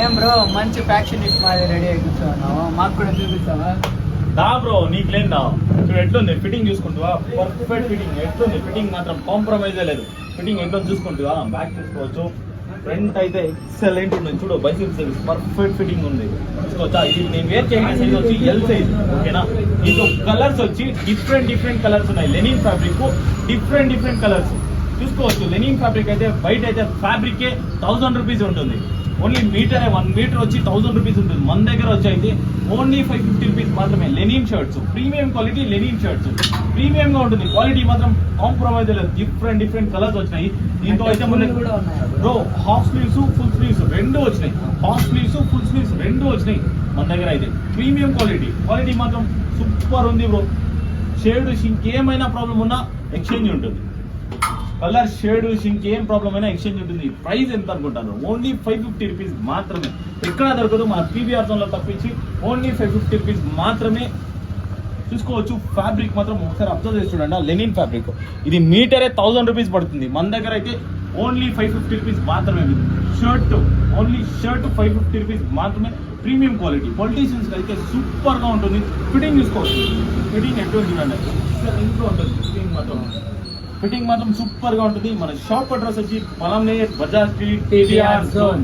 ఏం బ్రో మంచి faction it మాది రెడీ అయి కూర్చోన్నావు, మాకు కూడా చూపిస్తావా? దా బ్రో, నీకు లేదు దా. చూడు ఎట్లుంది ఫిట్టింగ్ చూసుకుంటావా? Perfect fitting. ఎట్లుంది ఫిట్టింగ్ మాత్రం కాంప్రమైజే లేదు. ఫిట్టింగ్ ఎట్లా చూసుకుంటావా? బ్యాక్ చూసుకోవచ్చు. ఫ్రంట్ అయితే ఎక్సలెంట్ ఉంది. చూడు బైసిప్ సైజ్ పర్ఫెక్ట్ ఫిట్టింగ్ ఉంది. చూసుకోవచ్చా? ఇది నేను వేర్ చేసిన సైజ్ వచ్చి ఎల్ సైజ్. ఓకేనా? ఇంకో కలర్స్ వచ్చి డిఫరెంట్ కలర్స్ ఉన్నాయి. లెనిన్ ఫ్యాబ్రిక్ డిఫరెంట్ కలర్స్ చూసుకోవచ్చు. లెనిన్ ఫ్యాబ్రిక్ అయితే బయట అయితే ఫ్యాబ్రికే 1000 రూపీస్ ఉంటుంది. ఓన్లీ మీటరే 1 మీటర్ వచ్చి 1000 రూపీస్ ఉంటుంది. మన దగ్గర వచ్చి అయితే ఓన్లీ 550 రూపీస్ మాత్రమే. Linen shirts, premium quality linen shirts, premium గా ఉంటుంది. క్వాలిటీ మాత్రం కాంప్రమైజ్ లేదు. డిఫరెంట్ కలర్స్ వచ్చినాయి. దీంతో అయితే bro half sleeves full sleeves రెండు వచ్చినాయి. హాఫ్ స్లీవ్స్ ఫుల్ స్లీవ్స్ రెండు వచ్చినాయి మన దగ్గర అయితే. ప్రీమియం క్వాలిటీ మాత్రం సూపర్ ఉంది బ్రో. షేడ్ ఇంకేమైనా ప్రాబ్లం ఉన్నా ఎక్స్చేంజ్ ఉంటుంది. కలర్ షేడ్ ఇంకేం ప్రాబ్లం అయినా ఎక్స్చేంజ్ ఉంటుంది. ప్రైస్ ఎంత అనుకుంటారు? ఓన్లీ 550 రూపీస్ మాత్రమే. ఎక్కడ దొరకదు, మన పీవీఆర్ జోన్ లో తప్పించి ఓన్లీ 550 రూపీస్ మాత్రమే. చూసుకోవచ్చు. ఫ్యాబ్రిక్ మాత్రం ఒకసారి అబ్జర్వ్ చేసి చూడండి. లెనిన్ ఫ్యాబ్రిక్ ఇది మీటరే 1000 రూపీస్ పడుతుంది. మన దగ్గర అయితే ఓన్లీ 550 రూపీస్ మాత్రమే. షర్ట్ ఓన్లీ షర్ట్ 550 రూపీస్ మాత్రమే. ప్రీమియం క్వాలిటీ పొలిటీషియన్స్ అయితే సూపర్ గా ఉంటుంది. ఫిట్టింగ్ చూసుకోవచ్చు. ఫిట్టింగ్ ఎట్లా చూడండి, ఇంట్లో ఉంటుంది. ఫిట్టింగ్ మాత్రం సూపర్ గా ఉంటుంది. మన షాప్ అడ్రస్ వచ్చి పొలంనేర్ బజాజ్ స్ట్రీట్, పీవీఆర్ జోన్.